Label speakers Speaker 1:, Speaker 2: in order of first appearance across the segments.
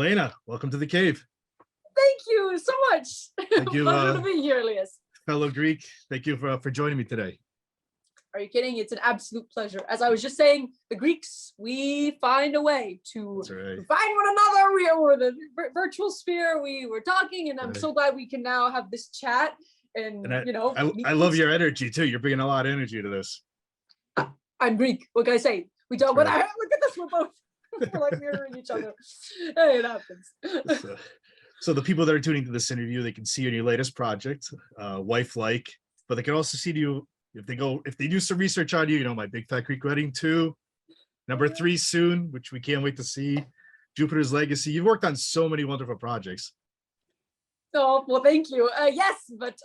Speaker 1: Elena, welcome to the cave.
Speaker 2: Thank you so much.
Speaker 1: Thank you,
Speaker 2: Pleasure to be here, Elias.
Speaker 1: fellow Greek. Thank you for joining me today.
Speaker 2: Are you kidding? It's an absolute pleasure. As I was just saying, the Greeks, we find a way to
Speaker 1: Right.
Speaker 2: find one another. We're the virtual sphere. We were talking, and I'm
Speaker 1: Right.
Speaker 2: so glad we can now have this chat. And
Speaker 1: I love your energy too. You're bringing a lot of energy to this.
Speaker 2: I'm Greek. What can I say? We don't.
Speaker 1: Right.
Speaker 2: But look at this. We're both. We're like mirroring each other. Hey, it happens.
Speaker 1: So the people that are tuning to this interview, they can see you in your latest project, Wifelike, but they can also see you if they do some research on you. My Big Fat Greek Wedding 2, number 3 soon, which we can't wait to see. Jupiter's Legacy. You've worked on so many wonderful projects.
Speaker 2: Oh, well, thank you. Yes, but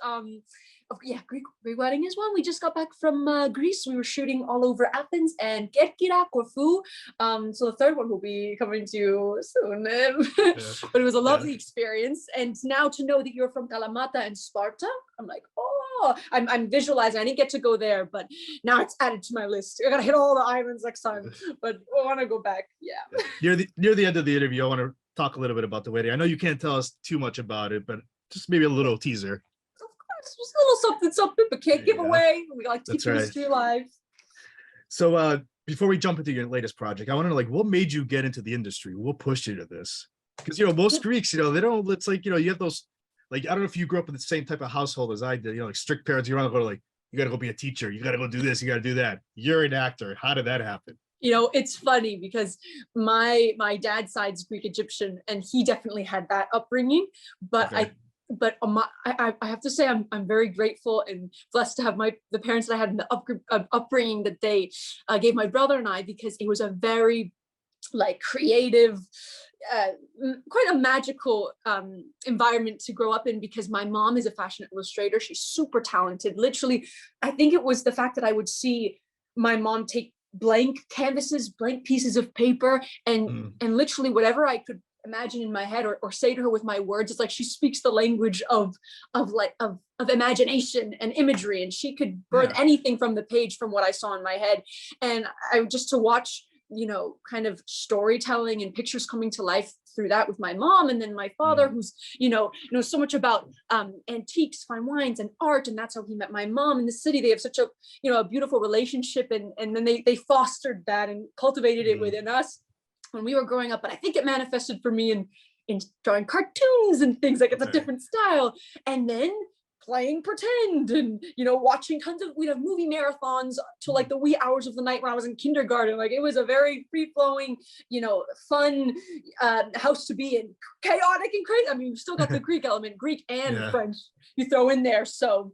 Speaker 2: yeah, Greek Wedding is one. We just got back from Greece. We were shooting all over Athens and Kerkira, Corfu. So the third one will be coming to you soon. But it was a lovely experience. And now to know that you're from Kalamata and Sparta, I'm like, oh, I'm visualizing. I didn't get to go there, but now it's added to my list. I gotta hit all the islands next time, but I want to go back. Yeah.
Speaker 1: Near the end of the interview, I want to talk a little bit about the wedding. I know you can't tell us too much about it, but just maybe a little teaser.
Speaker 2: Just a little something, but can't give away. We like to keep the mystery alive.
Speaker 1: So before we jump into your latest project, I want to know, what made you get into the industry? What pushed you to this? Because most Greeks, they don't. It's like you have those. I don't know if you grew up in the same type of household as I did. Like strict parents. You want to go you got to go be a teacher. You got to go do this. You got to do that. You're an actor. How did that happen?
Speaker 2: It's funny because my dad's side's Greek Egyptian, and he definitely had that upbringing. But I have to say I'm very grateful and blessed to have the parents that I had in the upbringing that they gave my brother and I, because it was a very creative, quite a magical environment to grow up in, because my mom is a fashion illustrator. She's super talented. Literally, I think it was the fact that I would see my mom take blank canvases, blank pieces of paper, and literally whatever I could imagine in my head or say to her with my words, it's like she speaks the language of imagination and imagery, and she could birth anything from the page from what I saw in my head. And I just to watch kind of storytelling and pictures coming to life through that with my mom, and then my father, who's knows so much about antiques, fine wines, and art, and that's how he met my mom in the city. They have such a a beautiful relationship, and then they fostered that and cultivated it within us when we were growing up. But I think it manifested for me in drawing cartoons and things. It's a different style, and then playing pretend and watching tons of, we'd have movie marathons till the wee hours of the night when I was in kindergarten. It was a very free-flowing, fun house to be in, chaotic and crazy. I mean, you've still got the Greek element, Greek and French you throw in there, so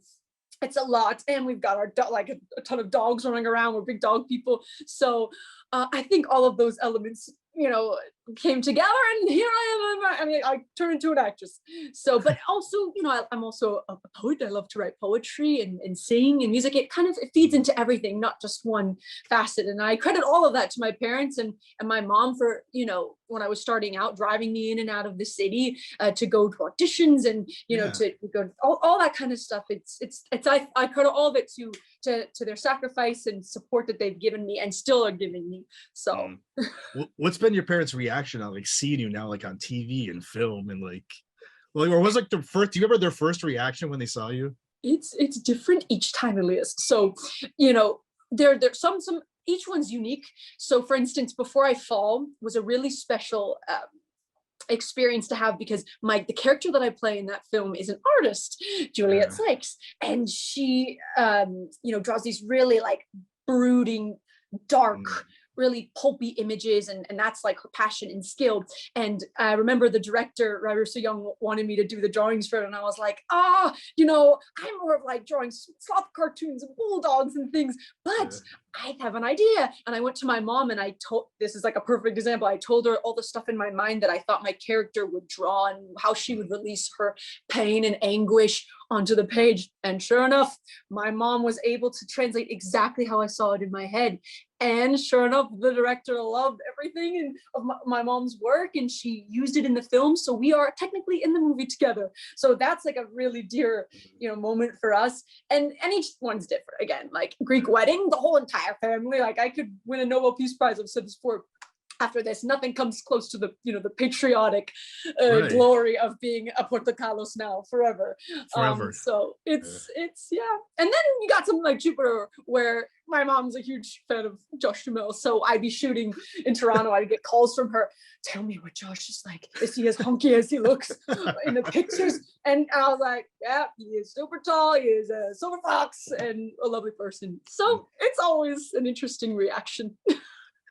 Speaker 2: it's a lot. And we've got our a ton of dogs running around. We're big dog people, so I think all of those elements came together, and here I am. I turned into an actress. So, but also, I'm also a poet. I love to write poetry and sing and music. It feeds into everything, not just one facet. And I credit all of that to my parents and my mom for, when I was starting out, driving me in and out of the city to go to auditions and, to go all that kind of stuff. I credit all of it to their sacrifice and support that they've given me and still are giving me. So
Speaker 1: what's been your parents' reaction on seeing you now on TV and film, and or was the first, do you remember their first reaction when they saw you?
Speaker 2: It's different each time, Elias. So there some each one's unique. So for instance, Before I Fall was a really special experience to have, because the character that I play in that film is an artist, Juliet Sykes, and she draws these really brooding, dark, really pulpy images, and that's her passion and skill. And I remember the director, Rhys Meyers, wanted me to do the drawings for it, and I was like, I'm more of drawing sloth cartoons and bulldogs and things, but I have an idea. And I went to my mom and this is a perfect example. I told her all the stuff in my mind that I thought my character would draw and how she would release her pain and anguish onto the page. And sure enough, my mom was able to translate exactly how I saw it in my head. And sure enough, the director loved everything of my mom's work, and she used it in the film. So we are technically in the movie together. So that's a really dear, moment for us. And each one's different. Again, Greek Wedding, the whole entire family. I could win a Nobel Peace Prize. I've said this before. after this, nothing comes close to the, the patriotic
Speaker 1: Right.
Speaker 2: glory of being a Portocalos now forever.
Speaker 1: Forever.
Speaker 2: So it's yeah. And then you got something like Jupiter, where my mom's a huge fan of Josh Duhamel. So I'd be shooting in Toronto. I'd get calls from her. Tell me what Josh is like. Is he as hunky as he looks in the pictures? And I was like, yeah, he is super tall. He is a silver fox and a lovely person. So it's always an interesting reaction.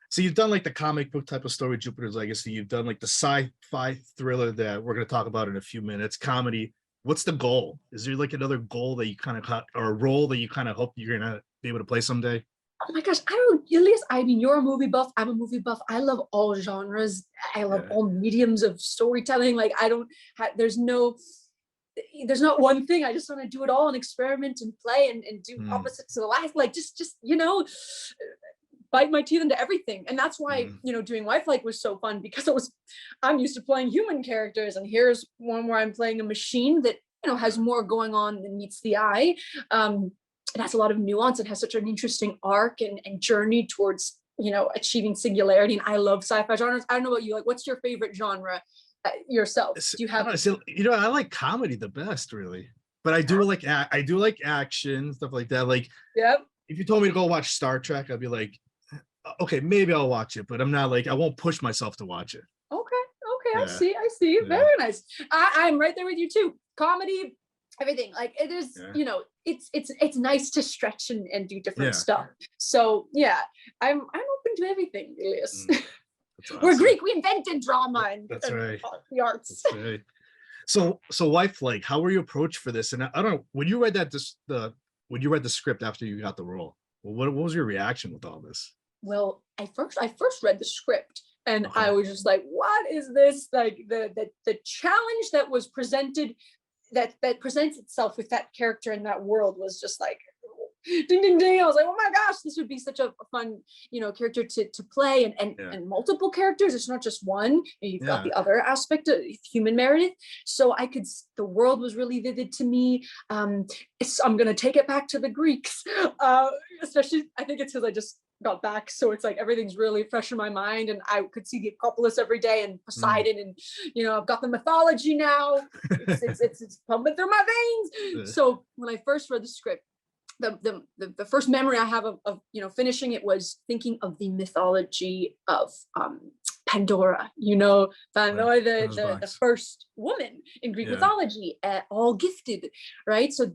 Speaker 1: So you've done like the comic book type of story, Jupiter's Legacy. You've done like the sci-fi thriller that we're going to talk about in a few minutes, comedy. What's the goal? Is there like another goal that you kind of or a role that you kind of hope you're going to be able to play someday?
Speaker 2: Oh my gosh, I don't know, Elias, I mean, you're a movie buff, I'm a movie buff. I love all genres. I love all mediums of storytelling. Like there's not one thing. I just want to do it all and experiment and play and do opposites to the life. Like just bite my teeth into everything. And that's why, doing Wifelike was so fun, because I'm used to playing human characters, and here's one where I'm playing a machine that, has more going on than meets the eye. It has a lot of nuance. It has such an interesting arc and journey towards, achieving singularity. And I love sci-fi genres. I don't know about you. Like, what's your favorite genre yourself? Do you have?
Speaker 1: I like comedy the best, really. But I do like action, stuff like that. Like, if you told me to go watch Star Trek, I'd be like, okay, maybe I'll watch it, but I'm not like, I won't push myself to watch it.
Speaker 2: Okay, I see. Yeah. Very nice. I'm right there with you too. Comedy, everything. Like it is, it's nice to stretch and do different stuff. So yeah, I'm open to everything, Elias. Awesome. We're Greek. We invented drama and
Speaker 1: right.
Speaker 2: The arts.
Speaker 1: That's right. So Wifelike, how were you approached for this? And I don't know, when you read the script after you got the role, what was your reaction with all this?
Speaker 2: Well, I first read the script, and I was just like, what is this? Like the challenge that was presented, that presents itself with that character in that world, was just like ding ding ding. I was like, oh my gosh, this would be such a fun, character to play, and multiple characters. It's not just one. You've got the other aspect of human Meredith. So the world was really vivid to me. I'm gonna take it back to the Greeks, especially I think it's because I just got back, so it's like everything's really fresh in my mind, and I could see the Acropolis every day and Poseidon, and I've got the mythology now. It's pumping through my veins. So when I first read the script, the first memory I have of finishing it was thinking of the mythology of Pandora, Pandora, the first woman in Greek mythology, all gifted, right? So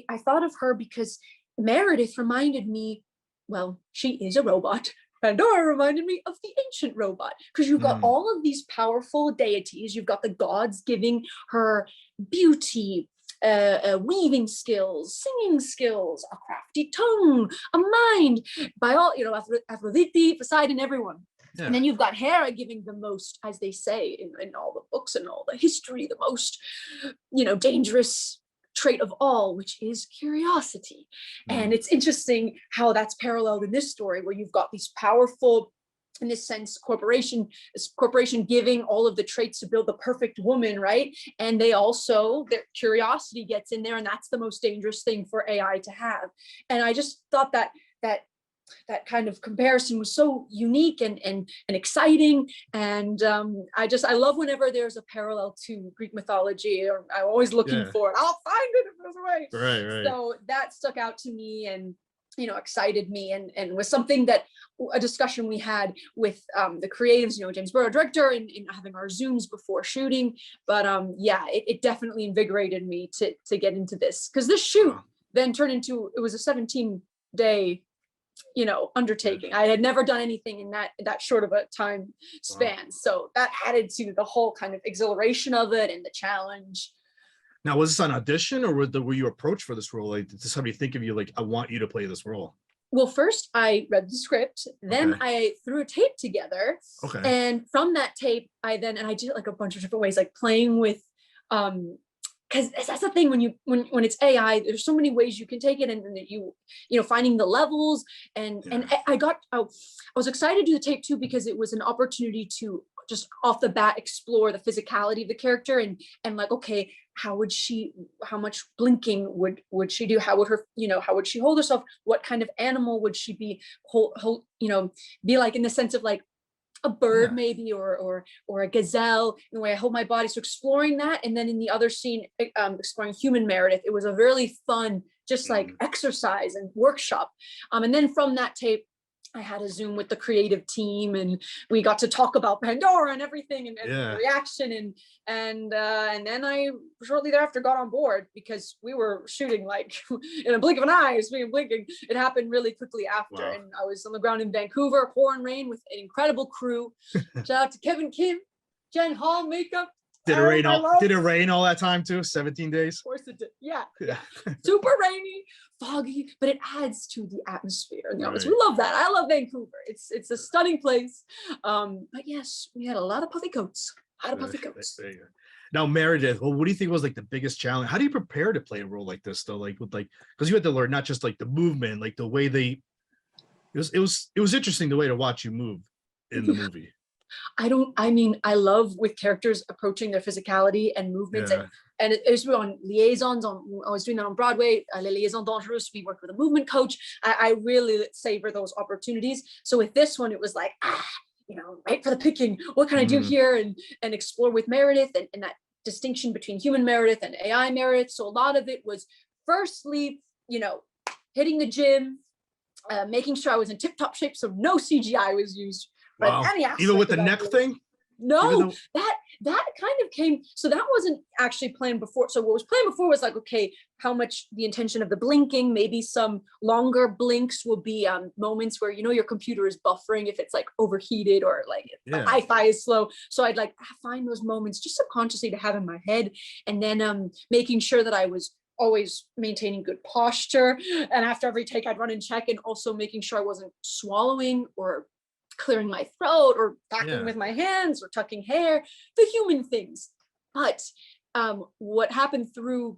Speaker 2: I thought of her because Meredith reminded me, well, she is a robot. Pandora reminded me of the ancient robot, because you've got all of these powerful deities. You've got the gods giving her beauty, weaving skills, singing skills, a crafty tongue, a mind, by all, Aphrodite, Poseidon, everyone. Yeah. And then you've got Hera giving the most, as they say in all the books and all the history, the most, dangerous trait of all, which is curiosity. And it's interesting how that's paralleled in this story, where you've got these powerful, in this sense, corporation giving all of the traits to build the perfect woman, right? And they also, their curiosity gets in there, and that's the most dangerous thing for AI to have. And I just thought that kind of comparison was so unique and exciting. And I love whenever there's a parallel to Greek mythology, or I'm always looking for it. I'll find it if there's a way.
Speaker 1: Right.
Speaker 2: So that stuck out to me and, excited me, and was something that a discussion we had with the creatives, James Burrow, director, and having our Zooms before shooting. But it definitely invigorated me to get into this, because this shoot then turned into, it was a 17-day undertaking. I had never done anything in that short of a time span. So that added to the whole kind of exhilaration of it and the challenge.
Speaker 1: Now, was this an audition, or were you approached for this role? Like, did somebody think of you like, I want you to play this role?
Speaker 2: Well, first I read the script, then I threw a tape together. And from that tape, I did it like a bunch of different ways, like playing with, because that's the thing, when it's AI, there's so many ways you can take it, and finding the levels, and I was excited to do the tape too, because it was an opportunity to just off the bat explore the physicality of the character, and like, okay, how much blinking would she do? How would her, how would she hold herself? What kind of animal would she be, be like, in the sense of like, a bird
Speaker 1: Yeah.
Speaker 2: maybe, or a gazelle, in the way I hold my body. So exploring that, and then in the other scene, exploring human Meredith, it was a really fun, just like exercise and workshop. And then from that tape, I had a Zoom with the creative team, and we got to talk about Pandora and everything, and the reaction, and then I shortly thereafter got on board, because we were shooting like in a blink of an eye. Speaking of blinking, it happened really quickly after.
Speaker 1: Wow.
Speaker 2: And I was on the ground in Vancouver, pouring rain, with an incredible crew. Shout out to Kevin Kim, Jen Hall, makeup.
Speaker 1: Did it rain all that time too? 17 days?
Speaker 2: Of course it did. Yeah. Super rainy, foggy, but it adds to the atmosphere. And right. We love that. I love Vancouver. It's a stunning place. But yes, we had a lot of puffy coats.
Speaker 1: Now, Meredith, well, what do you think was like the biggest challenge? How do you prepare to play a role like this though? Like with because you had to learn not just like the movement, like the way it was interesting the way to watch you move in the movie.
Speaker 2: I love with characters approaching their physicality and movements, and it was on liaisons. I was doing that on Broadway, Les Liaisons Dangereuses. We worked with a movement coach. I really savor those opportunities. So with this one, it was like, right for the picking. What can I do here, and explore with Meredith, and that distinction between human Meredith and AI Meredith. So a lot of it was firstly, hitting the gym, making sure I was in tip-top shape, so no CGI was used.
Speaker 1: Wow. Even with the neck thing?
Speaker 2: No, that kind of came. So that wasn't actually planned before. So what was planned before was like, okay, how much the intention of the blinking, maybe some longer blinks will be moments where, your computer is buffering if it's like overheated, or like the Wi-Fi is slow. So I'd like find those moments just subconsciously to have in my head. And then making sure that I was always maintaining good posture. And after every take, I'd run and check, and also making sure I wasn't swallowing or clearing my throat or backing with my hands or tucking hair, the human things. But what happened through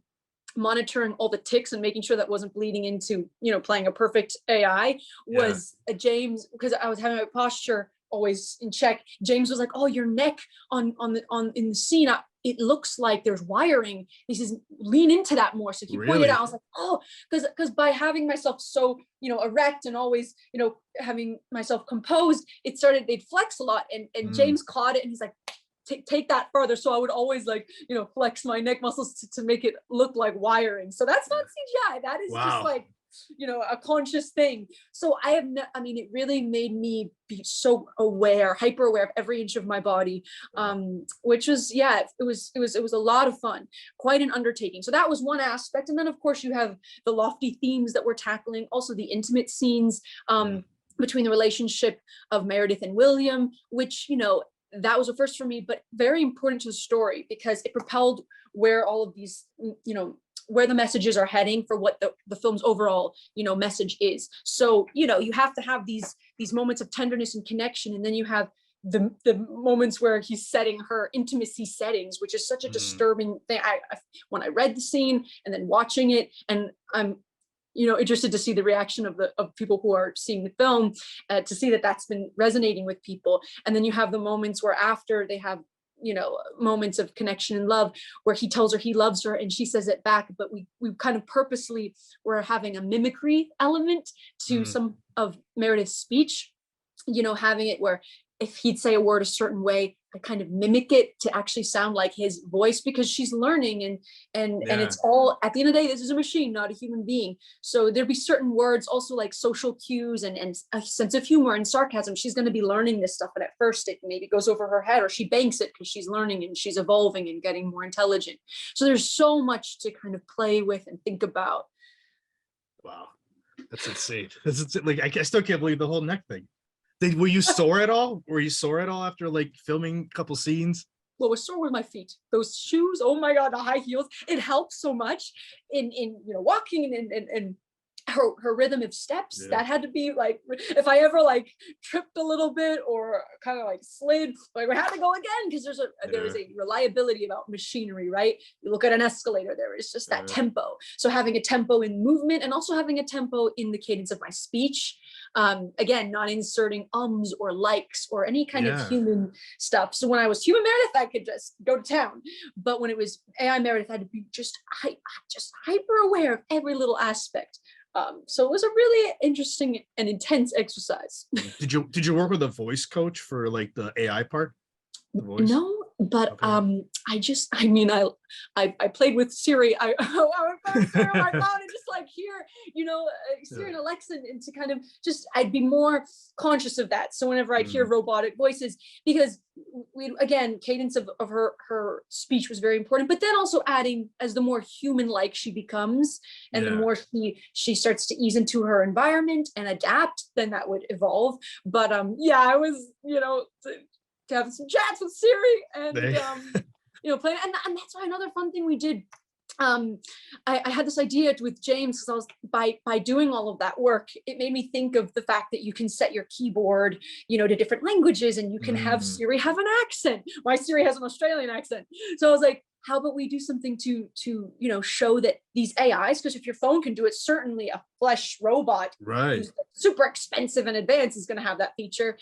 Speaker 2: monitoring all the ticks and making sure that wasn't bleeding into, playing a perfect AI was James, because I was having my posture always in check. James was like, "Oh, your neck in the scene, it looks like there's wiring." He says, "Lean into that more." So he pointed out. I was like, "Oh," because by having myself so erect and always having myself composed, they'd flex a lot, and James caught it, and he's like, take that further. So I would always flex my neck muscles to make it look like wiring. So that's not CGI. That is just like a conscious thing. So it really made me be so hyper aware of every inch of my body, which was, it was a lot of fun, quite an undertaking. So that was one aspect. And then of course you have the lofty themes that we're tackling, also the intimate scenes, between the relationship of Meredith and William, which, that was a first for me, but very important to the story, because it propelled where all of these, where the messages are heading for what the film's overall, message is. So, you have to have these moments of tenderness and connection. And then you have the moments where he's setting her intimacy settings, which is such a disturbing thing. When I read the scene and then watching it, and I'm, interested to see the reaction of people who are seeing the film, to see that that's been resonating with people. And then you have the moments where after they have, moments of connection and love, where he tells her he loves her and she says it back, but we kind of purposely were having a mimicry element to some of Meredith's speech, having it where if he'd say a word a certain way, I kind of mimic it to actually sound like his voice, because she's learning, and it's all, at the end of the day, this is a machine, not a human being. So there'd be certain words, also like social cues and a sense of humor and sarcasm. She's going to be learning this stuff, and at first it maybe goes over her head, or she banks it because she's learning and she's evolving and getting more intelligent. So there's so much to kind of play with and think about.
Speaker 1: Wow, that's insane. Like, I still can't believe the whole neck thing. Were you sore at all? After filming a couple scenes?
Speaker 2: What was sore with my feet? Those shoes, oh my God, the high heels. It helps so much in walking and her rhythm of steps. That had to be like, if I ever tripped a little bit or kind of slid, we had to go again, because there is a reliability about machinery, right? You look at an escalator, there is just that tempo. So having a tempo in movement, and also having a tempo in the cadence of my speech. Again, not inserting ums or likes or any kind of human stuff. So when I was human Meredith, I could just go to town. But when it was AI Meredith, I had to be just hyper aware of every little aspect So it was a really interesting and intense exercise.
Speaker 1: Did you work with a voice coach for like the AI part? The voice?
Speaker 2: No, but
Speaker 1: Okay.
Speaker 2: I played with Siri. I would Siri on my phone and just like hear, Siri and Alexa, and to kind of just, I'd be more conscious of that. So whenever I'd hear robotic voices, because again, cadence of her speech was very important, but then also adding, as the more human-like she becomes, and the more she starts to ease into her environment and adapt, then that would evolve. But I was, to have some chats with Siri and playing, and that's why another fun thing we did. I had this idea with James, because I was by doing all of that work, it made me think of the fact that you can set your keyboard, to different languages, and you can have Siri have an accent. My Siri has an Australian accent, so I was like, how about we do something to show that these AIs, because if your phone can do it, certainly a flesh robot who's super expensive and advanced is going to have that feature.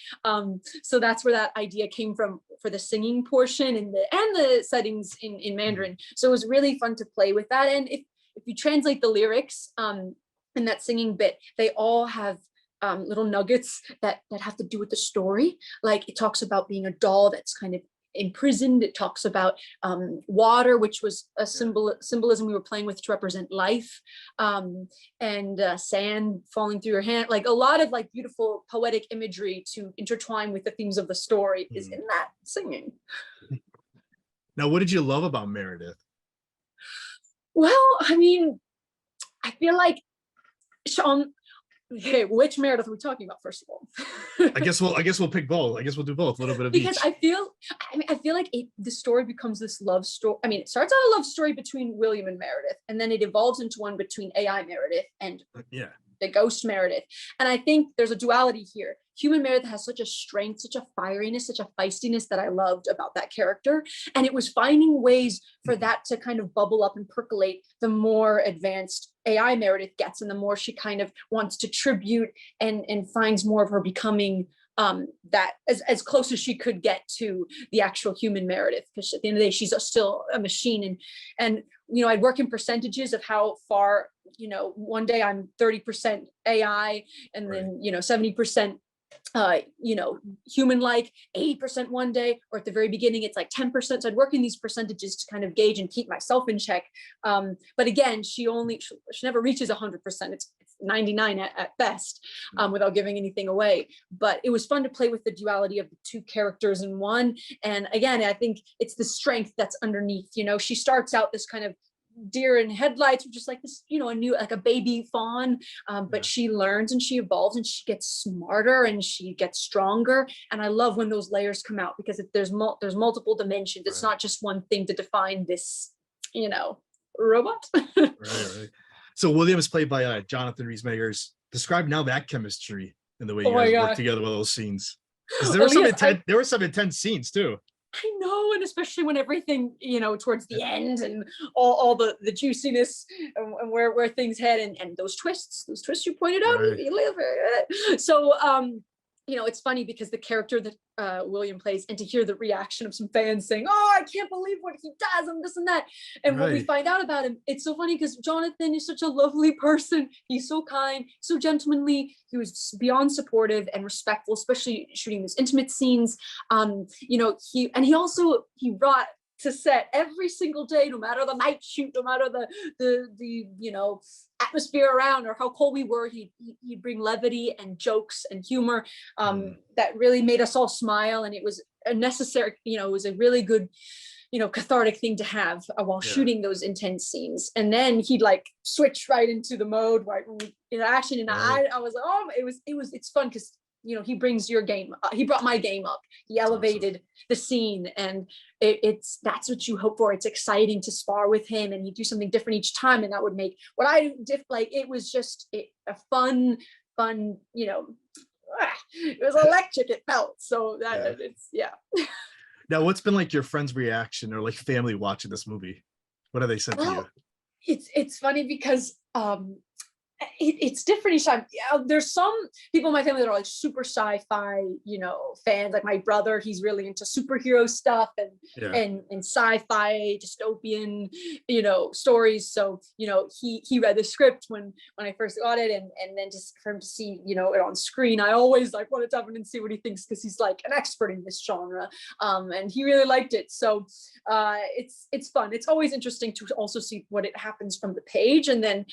Speaker 2: So that's where that idea came from for the singing portion and the settings in Mandarin. So it was really fun to play with that. And if you translate the lyrics in that singing bit, they all have little nuggets that have to do with the story. Like it talks about being a doll that's kind of imprisoned. It talks about water, which was a symbolism we were playing with to represent life, and sand falling through your hand. Like a lot of like beautiful poetic imagery to intertwine with the themes of the story is in that singing.
Speaker 1: Now, what did you love about Meredith?
Speaker 2: Well, I mean, I feel like okay, which Meredith are we talking about, first of all?
Speaker 1: I guess we'll pick both. I guess we'll do both, a little bit of
Speaker 2: because
Speaker 1: each.
Speaker 2: I feel like the story becomes this love story. I mean, it starts out a love story between William and Meredith, and then it evolves into one between AI Meredith and the ghost Meredith. And I think there's a duality here. Human Meredith has such a strength, such a fieriness, such a feistiness that I loved about that character. And it was finding ways for that to kind of bubble up and percolate the more advanced AI Meredith gets, and the more she kind of wants to tribute and finds more of her becoming that as close as she could get to the actual human Meredith, because at the end of the day, she's still a machine. And I'd work in percentages of how far, one day I'm 30% AI, and then 70% human-like, 80% one day, or at the very beginning it's like 10%. So I'd work in these percentages to kind of gauge and keep myself in check. But again, she never reaches 100%. It's 99 at best, without giving anything away. But it was fun to play with the duality of the two characters in one. And again, I think it's the strength that's underneath. She starts out this kind of deer in headlights, which is like this, a new, like a baby fawn, but she learns and she evolves and she gets smarter and she gets stronger. And I love when those layers come out, because there's multiple dimensions. It's not just one thing to define this, robot.
Speaker 1: Right. So William is played by Jonathan Rhys Meyers. Describe now that chemistry and the way you guys work together with those scenes. Because there were some intense scenes too.
Speaker 2: I know, and especially when everything, towards the end, and all the juiciness and where things head, and those twists you pointed out. So it's funny because the character that William plays, and to hear the reaction of some fans saying, "Oh, I can't believe what he does," and this and that, and what we find out about him, it's so funny because Jonathan is such a lovely person. He's so kind, so gentlemanly. He was beyond supportive and respectful, especially shooting these intimate scenes. He brought to set every single day, no matter the night shoot, no matter the atmosphere around or how cold we were, he'd bring levity and jokes and humor that really made us all smile. And it was a necessary, it was a really good, cathartic thing to have while shooting those intense scenes. And then he'd like switch right into the mode, right, in action. And I was like, oh, it's fun because he brings your game up. He brought my game up. He elevated the scene, and that's what you hope for. It's exciting to spar with him, and he'd do something different each time, and that would make what I do it was just a fun, it was electric. It felt so that it's
Speaker 1: Now, what's been like your friends' reaction or like family watching this movie? What have they said to you?
Speaker 2: It's funny because it's different each time. Yeah, there's some people in my family that are like super sci-fi, fans. Like my brother, he's really into superhero stuff and sci-fi dystopian, stories. So, he read the script when I first got it, and then just for him to see, it on screen, I always like want to tap in and see what he thinks, because he's like an expert in this genre. And he really liked it. So it's fun. It's always interesting to also see what it happens from the page, and then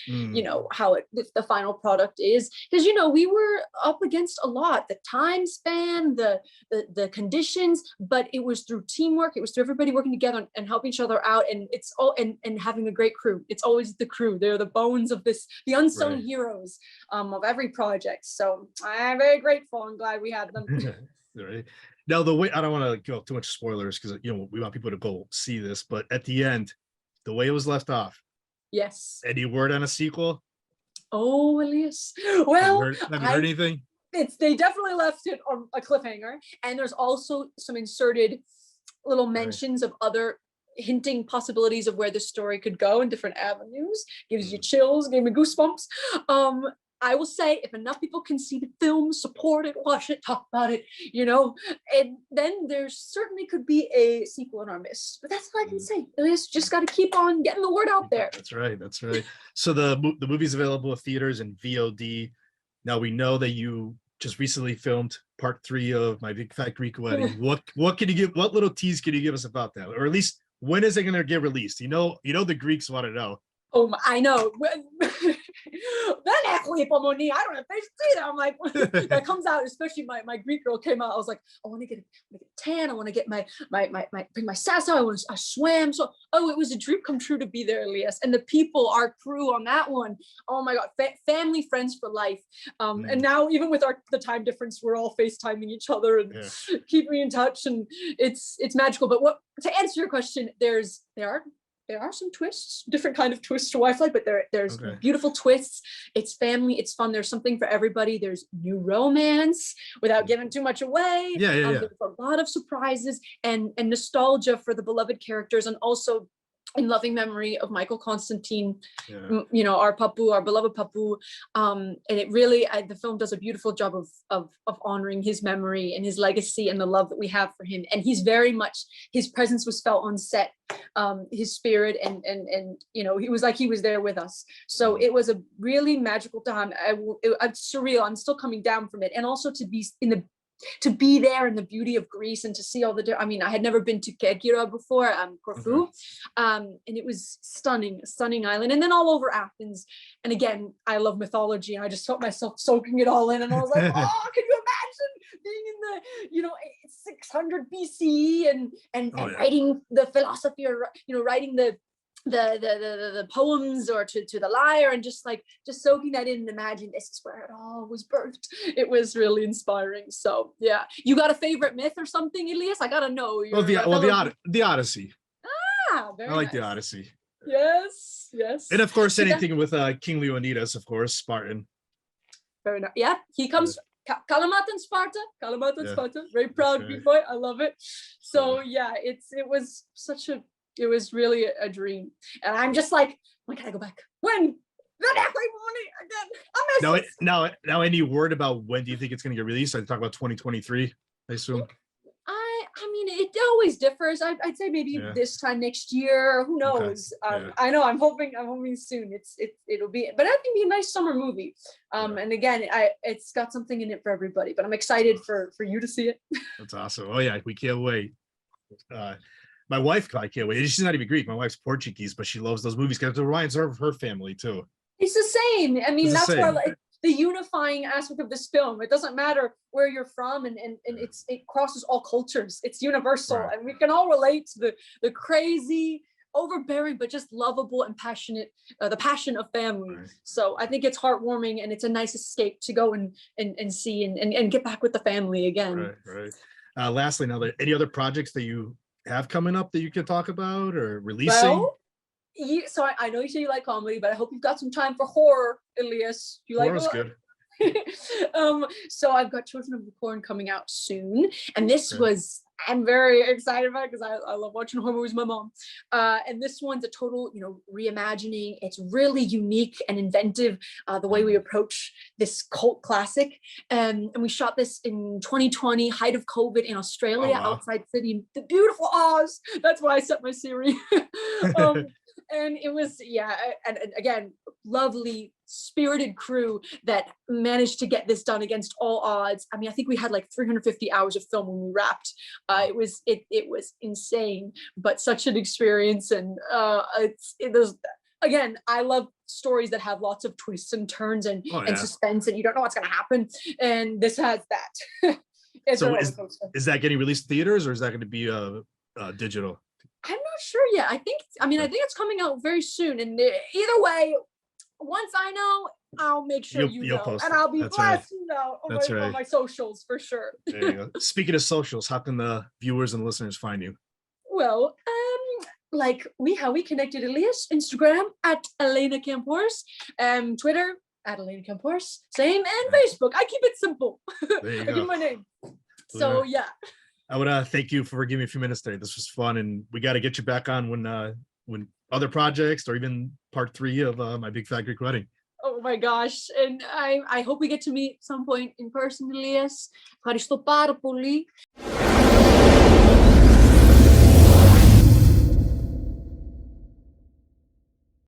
Speaker 2: how the final product is, because we were up against a lot, the time span, the conditions, but it was through teamwork, it was through everybody working together and helping each other out, and it's all and having a great crew. It's always the crew. They're the bones of this, the unsung heroes of every project. So I'm very grateful and glad we had them.
Speaker 1: Right. Now, the way, I don't want to go too much spoilers, because we want people to go see this, but at the end, the way it was left off.
Speaker 2: Yes.
Speaker 1: Any word on a sequel?
Speaker 2: Oh, Elias. Well,
Speaker 1: have you heard anything?
Speaker 2: They definitely left it on a cliffhanger, and there's also some inserted little mentions of other hinting possibilities of where the story could go in different avenues. Gives you chills, gave me goosebumps. I will say, if enough people can see the film, support it, watch it, talk about it, and then there certainly could be a sequel in our midst. But that's all I can say. Elias, just got to keep on getting the word out there.
Speaker 1: That's right. So the movie's available at theaters and VOD. Now, we know that you just recently filmed part 3 of My Big Fat Greek Wedding. What can you give? What little tease can you give us about that? Or at least, when is it going to get released? The Greeks want to know.
Speaker 2: Oh, I know. I don't know if they see that. I'm like, that comes out, especially my Greek girl came out. I was like, I want to get a tan. I want to get my bring my sasso. I swam. So, it was a dream come true to be there, Elias. And the people, our crew on that one, oh my God, family, friends for life. And now, even with the time difference, we're all FaceTiming each other and keeping in touch, and it's magical. But to answer your question, there are some twists, different kind of twists to Wifelike, but there's beautiful twists. It's family, it's fun. There's something for everybody. There's new romance without giving too much away. There's a lot of surprises and nostalgia for the beloved characters, and also in loving memory of Michael Constantine, our Papu, our beloved Papu. And it really, the film does a beautiful job of honoring his memory and his legacy and the love that we have for him. And he's very much, his presence was felt on set, his spirit, and he was like he was there with us. So it was a really magical time. It's surreal. I'm still coming down from it. And also to be there in the beauty of Greece, and to see all I had never been to Kerkyra before, Corfu, and it was stunning island, and then all over Athens. And again, I love mythology, and I just felt myself soaking it all in, and I was like, can you imagine being in the 600 BCE and writing the philosophy, or writing the poems, or to the lyre, and just soaking that in and imagine this is where it all was birthed. It was really inspiring. So yeah, you got a favorite myth or something, Elias? I gotta know.
Speaker 1: The Odyssey.
Speaker 2: Very
Speaker 1: I like
Speaker 2: nice.
Speaker 1: the Odyssey.
Speaker 2: Yes.
Speaker 1: And of course, anything with King Leonidas, of course, Spartan.
Speaker 2: Very nice. Yeah, he comes. Kalamata and Sparta. Very proud Greek boy. I love it. So yeah, it was really a dream, and I'm just like, when can I go back? When? The next morning again. I miss it.
Speaker 1: Now, any word about when do you think it's going to get released? I talk about 2023, I assume.
Speaker 2: I mean, it always differs. I'd say maybe this time next year. Who knows? I know. I'm hoping soon. It'll be, but I think it'd be a nice summer movie. And again, it's got something in it for everybody. But I'm excited for you to see it.
Speaker 1: That's awesome. Oh yeah, we can't wait. My wife, I can't wait. She's not even Greek. My wife's Portuguese, but she loves those movies because it reminds her of her family too.
Speaker 2: It's the same. I mean, that's why the unifying aspect of this film. It doesn't matter where you're from, and it crosses all cultures. It's universal, and we can all relate to the crazy, overbearing, but just lovable and passionate, the passion of family. So I think it's heartwarming, and it's a nice escape to go and see and get back with the family again.
Speaker 1: Right. Lastly, now, any other projects that you have coming up that you can talk about or releasing?
Speaker 2: Well, so I know you say you like comedy, but I hope you've got some time for horror, Elias.
Speaker 1: Horror's good.
Speaker 2: So I've got Children of the Corn coming out soon, and this was I'm very excited about it because I love watching horror movies with my mom. And this one's a total, reimagining. It's really unique and inventive, the way we approach this cult classic. And we shot this in 2020, height of COVID in Australia, outside Sydney, the beautiful Oz. That's why I set my series. And it was, and again, lovely, spirited crew that managed to get this done against all odds. I mean, I think we had like 350 hours of film when we wrapped. It was insane, but such an experience. And again, I love stories that have lots of twists and turns and suspense, and you don't know what's going to happen. And this has that.
Speaker 1: So is that getting released in theaters, or is that going to be digital?
Speaker 2: I'm not sure yet. I think it's coming out very soon. And either way, once I know, I'll make sure you'll know. And I'll be blessed to know on my socials for sure.
Speaker 1: There you go. Speaking of socials, how can the viewers and listeners find you?
Speaker 2: Well, like how we connected, Elias, Instagram at Elena Kampouris, Twitter at Elena Kampouris, same, and Facebook. I keep it simple.
Speaker 1: There you
Speaker 2: I
Speaker 1: go.
Speaker 2: give my name. So yeah.
Speaker 1: I would thank you for giving me a few minutes today. This was fun, and we got to get you back on when other projects or even part 3 of my Big Fat Greek Wedding.
Speaker 2: Oh my gosh. And I hope we get to meet some point in person, Elias. Ευχαριστώ πάρα πολύ.